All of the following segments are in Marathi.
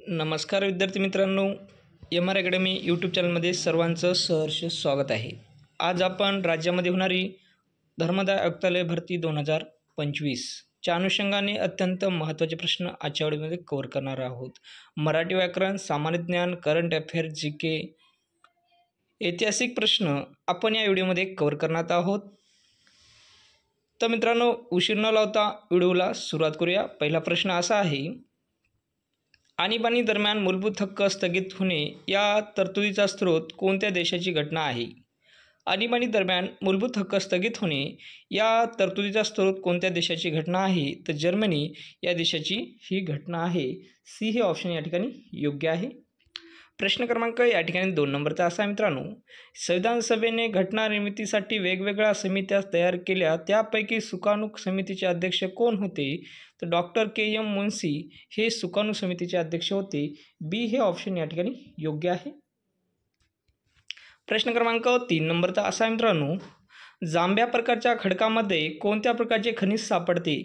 नमस्कार विद्यार्थी मित्रांनो, एम आर अकॅडमी यूट्यूब चॅनलमध्ये सर्वांचं सहर्ष स्वागत आहे। आज आपण राज्यामध्ये होणारी धर्मदाय आयुक्तालय भरती 2025 च्या अनुषंगाने अत्यंत महत्त्वाचे प्रश्न आजच्या व्हिडिओमध्ये कव्हर करणार आहोत। मराठी व्याकरण, सामान्य ज्ञान, करंट अफेअर, जीके, ऐतिहासिक प्रश्न आपण या व्हिडिओमध्ये कव्हर करणार आहोत। तर मित्रांनो, उशीर न लावता व्हिडिओला सुरुवात करूया। पहिला प्रश्न असा आहे, आणीबाणी दरम्यान मूलभूत हक्क स्थगित होणे या तरतुदीचा स्रोत कोणत्या देशाची घटना आहे? आणीबाणी दरम्यान मूलभूत हक्क स्थगित होणे या तरतुदीचा स्रोत कोणत्या देशाची घटना आहे? तर जर्मनी या देशाची ही घटना आहे। सी हे ऑप्शन या ठिकाणी योग्य आहे। प्रश्न क्रमांक या ठिकाणी 2 नंबरचा असा मित्रांनो, संविधान सभेने घटना निर्मितीसाठी वेगवेगळ्या समित्या तयार केल्या, त्यापैकी सुकाणू समितीचे अध्यक्ष कोण होते? तर डॉक्टर के.एम. मुन्सी हे सुकाणू समितीचे अध्यक्ष होते। बी हे ऑप्शन या ठिकाणी योग्य आहे। प्रश्न क्रमांक 3 नंबरचा असा मित्रांनो, जांभ्या प्रकारच्या खडकामध्ये कोणत्या प्रकारचे खनिज सापडते?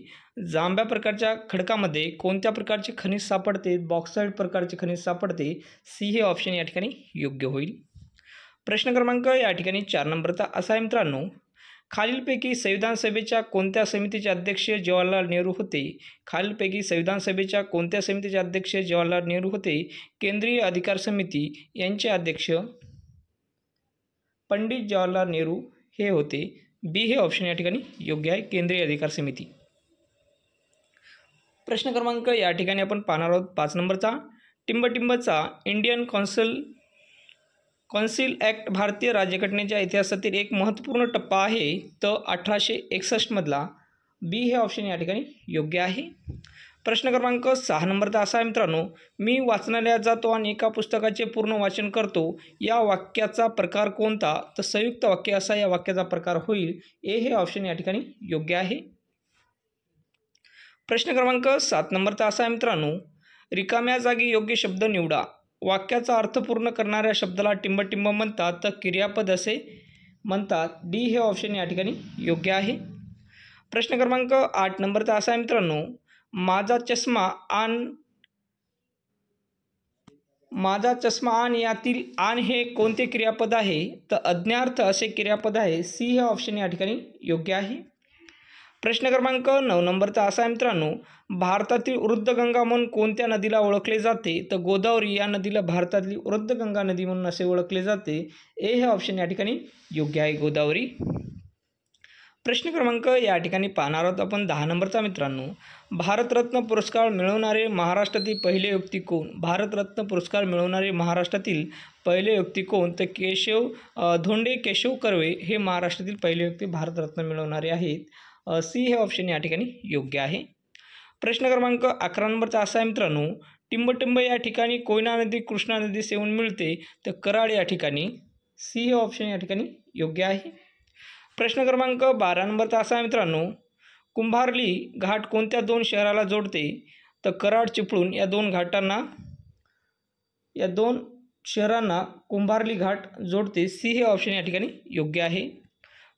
जांभ्या प्रकारच्या खडकामध्ये कोणत्या प्रकारचे खनिज सापडते? बॉक्साईट प्रकारचे खनिज सापडते। सी हे ऑप्शन या ठिकाणी योग्य होईल। प्रश्न क्रमांक या ठिकाणी 4 नंबरचा असा मित्रांनो, खालीलपैकी संविधान सभेच्या कोणत्या समितीचे अध्यक्ष जवाहरलाल नेहरू होते? खालीलपैकी संविधान सभेच्या कोणत्या समितीचे अध्यक्ष जवाहरलाल नेहरू होते? केंद्रीय अधिकार समिती यांचे अध्यक्ष पंडित जवाहरलाल नेहरू हे होते। बी हे ऑप्शन या ठिकाणी योग्य आहे, केंद्रीय अधिकार समिती। प्रश्न क्रमांक या ठिकाणी आपण पाहणार आहोत 5 नंबरचा, टिंबटिंबचा इंडियन कौन्सिल ॲक्ट भारतीय राज्यघटनेच्या इतिहासातील एक महत्त्वपूर्ण टप्पा आहे, तर 1861 मधला। बी हे ऑप्शन या ठिकाणी योग्य आहे। प्रश्न क्रमांक 6 नंबरचा असा आहे मित्रांनो, मी वाचनालयात जातो आणि एका पुस्तकाचे पूर्ण वाचन करतो, या वाक्याचा प्रकार कोणता? तर संयुक्त वाक्य असा या वाक्याचा प्रकार होईल। ए हे ऑप्शन या ठिकाणी योग्य आहे। प्रश्न क्रमांक 7 नंबरचा असा आहे मित्रांनो, रिकाम्या जागी योग्य शब्द निवडा, वाक्याचा अर्थ पूर्ण करणाऱ्या शब्दाला टिंबटिंब म्हणतात, तर क्रियापद असे म्हणतात। डी हे ऑप्शन या ठिकाणी योग्य आहे। प्रश्न क्रमांक 8 नंबरचा असा आहे मित्रांनो, माझा चष्मा आण यातील आण हे कोणते क्रियापद आहे? तर आज्ञार्थ असे क्रियापद आहे। सी हे ऑप्शन या ठिकाणी योग्य आहे। प्रश्न क्रमांक 9 नंबरचा असा आहे मित्रांनो, भारतातील वृद्धगंगा म्हणून कोणत्या नदीला ओळखले जाते? तर गोदावरी या नदीला भारतातली वृद्धगंगा नदी म्हणून असे ओळखले जाते। ए हे ऑप्शन या ठिकाणी योग्य आहे, गोदावरी। प्रश्न क्रमांक या ठिकाणी पाहणार आहोत आपण 10 नंबरचा मित्रांनो, भारतरत्न पुरस्कार मिळवणारे महाराष्ट्रातील पहिले व्यक्ती कोण? भारतरत्न पुरस्कार मिळवणारे महाराष्ट्रातील पहिले व्यक्ती कोण? तर धोंडे केशव कर्वे हे महाराष्ट्रातील पहिले व्यक्ती भारतरत्न मिळवणारे आहेत। सी हे ऑप्शन या ठिकाणी योग्य आहे। प्रश्न क्रमांक 11 नंबरचा असा आहे मित्रांनो, टिंबटिंब या ठिकाणी कोयना नदी कृष्णा नदी सेवून मिळते, तर कराड या ठिकाणी। सी हे ऑप्शन या ठिकाणी योग्य आहे। प्रश्न क्रमांक 12 नंबरचा असा आहे मित्रांनो, कुंभार्ली घाट कोणत्या 2 शहराला जोडते? तर कराड चिपळूण या 2 शहरांना कुंभार्ली घाट जोडते। सी हे ऑप्शन या ठिकाणी योग्य आहे।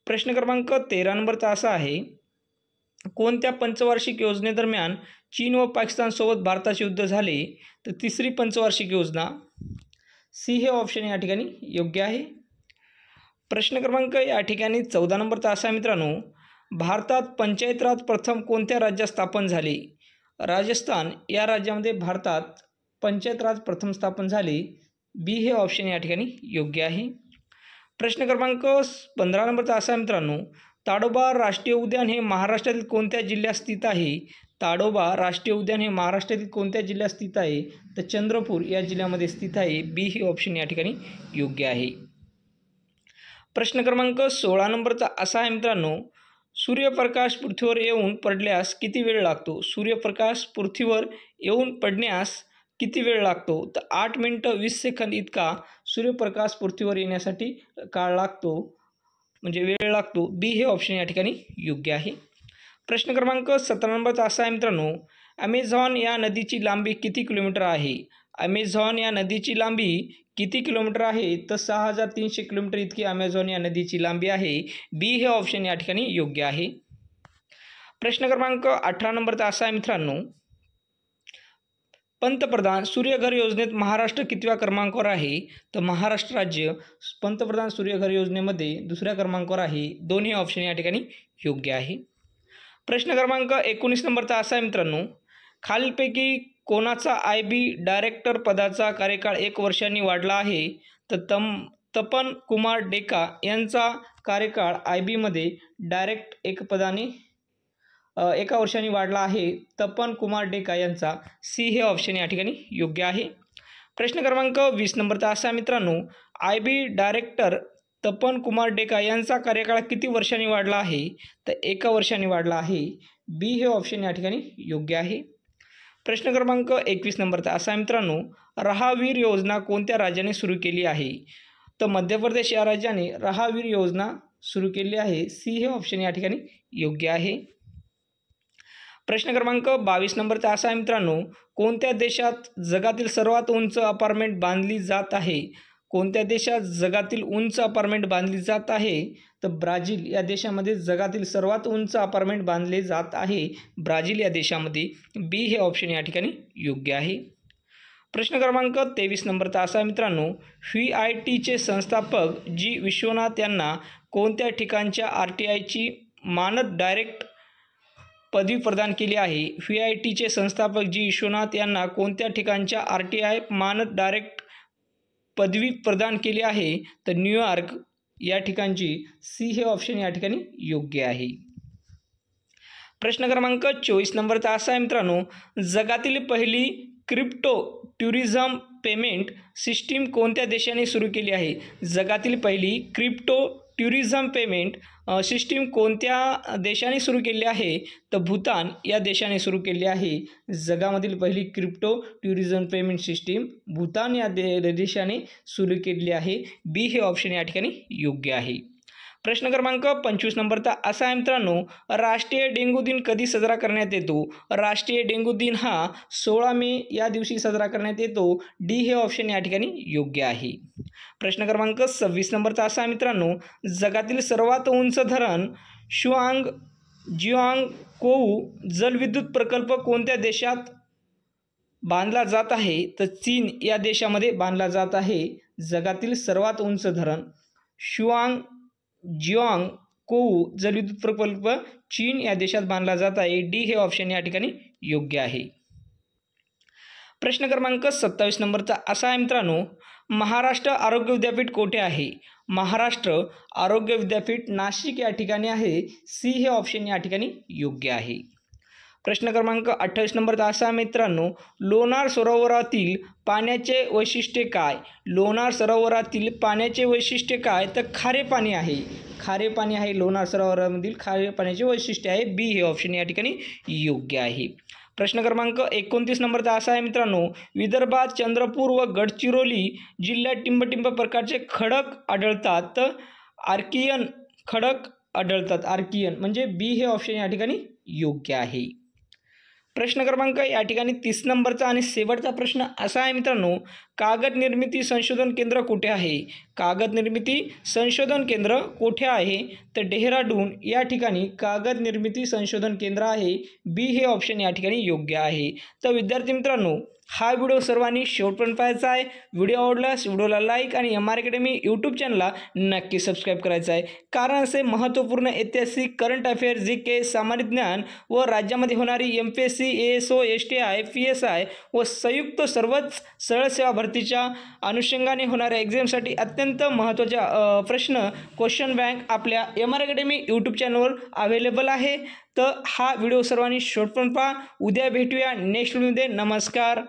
प्रश्न क्रमांक 13 नंबरचा असा आहे, कोणत्या पंचवार्षिक योजनेदरम्यान चीन व पाकिस्तानसोबत भारताचे युद्ध झाले? तर तिसरी पंचवार्षिक योजना। सी हे ऑप्शन या ठिकाणी योग्य आहे। प्रश्न क्रमांक या ठिकाणी 14 नंबरचा असा मित्रांनो, भारतात पंचायत राज प्रथम कोणत्या राज्यात स्थापन झाले? राजस्थान या राज्यामध्ये भारतात पंचायत राज प्रथम स्थापन झाले। बी हे ऑप्शन या ठिकाणी योग्य आहे। प्रश्न क्रमांक 15 नंबरचा असा मित्रांनो, ताडोबा राष्ट्रीय उद्यान हे महाराष्ट्रातील कोणत्या जिल्ह्यात स्थित आहे? ताडोबा राष्ट्रीय उद्यान हे महाराष्ट्रातील कोणत्या जिल्ह्यात स्थित आहे? तर चंद्रपूर या जिल्ह्यामध्ये स्थित आहे। बी हे ऑप्शन या ठिकाणी योग्य आहे। प्रश्न क्रमांक 16 नंबरचा असा आहे मित्रांनो, सूर्यप्रकाश पृथ्वीवर येऊन पडल्यास किती वेळ लागतो? सूर्यप्रकाश पृथ्वीवर येऊन पडण्यास किती वेळ लागतो? तर 8 मिनिटं 20 सेकंद इतका सूर्यप्रकाश पृथ्वीवर येण्यासाठी काळ लागतो, म्हणजे वेळ लागतो। बी हे ऑप्शन या ठिकाणी योग्य आहे। प्रश्न क्रमांक 17 नंबरचा असा आहे मित्रांनो, ॲमेझॉन या नदीची लांबी किती किलोमीटर आहे? ॲमेझॉन या नदीची लांबी किती किलोमीटर आहे? तर 6300 किलोमीटर इतकी ॲमेझॉन या नदीची लांबी आहे। बी हे ऑप्शन या ठिकाणी योग्य आहे। प्रश्न क्रमांक 18 नंबरचा असा आहे मित्रांनो, पंतप्रधान सूर्यघर योजनेत महाराष्ट्र कितव्या क्रमांकावर आहे? तर महाराष्ट्र राज्य पंतप्रधान सूर्यघर योजनेमध्ये दुसऱ्या क्रमांकावर आहे. दोन्ही ऑप्शन या ठिकाणी योग्य आहे. प्रश्न क्रमांक 19 नंबरचा असा आहे मित्रांनो, खालीलपैकी कोणाचा IB डायरेक्टर पदाचा कार्यकाळ 1 वर्षांनी वाढला आहे? तर तपन कुमार डेका यांचा कार्यकाळ IB मध्ये डायरेक्ट 1 वर्षांनी वाढला आहे. तपन कुमार डेका यांचा C हे ऑप्शन या ठिकाणी योग्य आहे. प्रश्न क्रमांक 20 नंबरचा असा मित्रांनो, IB डायरेक्टर तपन कुमार डेका यांचा कार्यकाळ किती वर्षांनी वाढला आहे? तर 1 वर्षांनी वाढला आहे. B हे ऑप्शन या ठिकाणी योग्य आहे. प्रश्न क्रमांक 21 नंबरचा असा मित्रांनो, रहावीर योजना कोणत्या राज्याने सुरू केली आहे? तर मध्य प्रदेश या राज्याने रहावीर योजना सुरू केली आहे. C हे ऑप्शन या ठिकाणी योग्य आहे. प्रश्न क्रमांक 22 नंबरचा असा आहे मित्रांनो, कोणत्या देशात जगातील सर्वात उंच अपार्टमेंट बांधली जात आहे? कोणत्या देशात जगातील उंच अपार्टमेंट बांधली जात आहे? तर ब्राझील या देशामध्ये जगातील सर्वात उंच अपार्टमेंट बांधले जात आहे. ब्राझील या देशामध्ये. B हे ऑप्शन या ठिकाणी योग्य आहे. प्रश्न क्रमांक 23 नंबरचा असा मित्रांनो, VITचे संस्थापक G विश्वनाथ यांना कोणत्या ठिकाणच्या RTIची मानद डायरेक्ट पदवी प्रदान केली आहे? VITचे संस्थापक G विश्वनाथ यांना कोणत्या ठिकाणच्या RTI मानद डायरेक्ट पदवी प्रदान केली आहे? तर न्यूयॉर्क या ठिकाणची. C हे ऑप्शन या ठिकाणी योग्य आहे. प्रश्न क्रमांक 24 नंबरचा असा आहे मित्रांनो, जगातील पहिली क्रिप्टो टुरिझम पेमेंट सिस्टीम कोणत्या देशाने सुरू केली आहे? जगातील पहिली क्रिप्टो टुरिझम पेमेंट सिस्टीम कोणत्या देशाने सुरू केली आहे? तर भूतान या देशाने सुरू केली आहे. जगामधील पहिली crypto tourism payment system Bhutan या देशाने सुरू केली आहे. B हे ऑप्शन या ठिकाणी योग्य आहे. प्रश्न क्रमांक 25 नंबरचा असा आहे मित्रांनो, राष्ट्रीय डेंग्यू दिन कधी साजरा करण्यात येतो? राष्ट्रीय डेंग्यू दिन हा 16 मे या दिवशी साजरा करण्यात येतो. D हे ऑप्शन या ठिकाणी योग्य आहे. प्रश्न क्रमांक 26 नंबरचा असा आहे मित्रांनो, जगातील सर्वात उंच धरण जिऑंगकोऊ जलविद्युत प्रकल्प कोणत्या देशात बांधला जात आहे? तर चीन या देशामध्ये बांधला जात आहे. जगातील सर्वात उंच धरण जिऑंगकोऊ जलविद्युत प्रकल्प चीन या देशात बांधला जात आहे. D हे ऑप्शन या ठिकाणी योग्य आहे. प्रश्न क्रमांक 27 नंबरचा असा आहे मित्रांनो, महाराष्ट्र आरोग्य विद्यापीठ कोठे आहे? महाराष्ट्र आरोग्य विद्यापीठ नाशिक या ठिकाणी आहे. C हे ऑप्शन या ठिकाणी योग्य आहे. प्रश्न क्रमांक 28 नंबरचा असा मित्रांनो, लोणार सरोवरातील पाण्याचे वैशिष्ट्य काय? लोणार सरोवरातील पाण्याचे वैशिष्ट्य काय? तर खारे पाणी आहे. खारे पाणी आहे लोणार सरोवरामधील खारे पाण्याचे वैशिष्ट्य आहे. B हे ऑप्शन या ठिकाणी योग्य आहे. प्रश्न क्रमांक 29 नंबरचा असा आहे मित्रांनो, विदर्भात चंद्रपूर व गडचिरोली जिल्ह्यात टिंबटिंब प्रकारचे खडक आढळतात. तर आर्कियन खडक आढळतात. आर्कियन म्हणजे B हे ऑप्शन या ठिकाणी योग्य आहे. प्रश्न क्रमांक या ठिकाणी 30 नंबरचा आणि शेवटचा प्रश्न असा आहे मित्रांनो, कागद निर्मिती संशोधन केंद्र कुठे आहे? कागद निर्मिती संशोधन केंद्र कुठे आहे? तर डेहराडून या ठिकाणी कागद निर्मिती संशोधन केंद्र आहे. B हे ऑप्शन या ठिकाणी योग्य आहे. तर विद्यार्थी मित्रांनो, हा व्हिडिओ सर्वांनी शेवटपर्यंत पाहायचा आहे. व्हिडिओ आवडल्यास व्हिडिओला लाईक आणि MR अकॅडमी यूट्यूब चॅनलला नक्की सबस्क्राईब करायचं आहे. कारण असे महत्त्वपूर्ण ऐतिहासिक करंट अफेअर GK सामान्य ज्ञान व राज्यामध्ये होणारी MPSC ASO STI PSI व संयुक्त सर्वच सरळ सेवा भरतीच्या अनुषंगाने होणाऱ्या एक्झामसाठी अत्यंत महत्त्वाच्या प्रश्न क्वेश्चन बँक आपल्या MR अकॅडमी यूट्यूब चॅनलवर अवेलेबल आहे. तर हा व्हिडिओ सर्वांनी शेवटपर्यंत पहा. उद्या भेटूया नेक्स्ट व्हिडिओमध्ये. नमस्कार.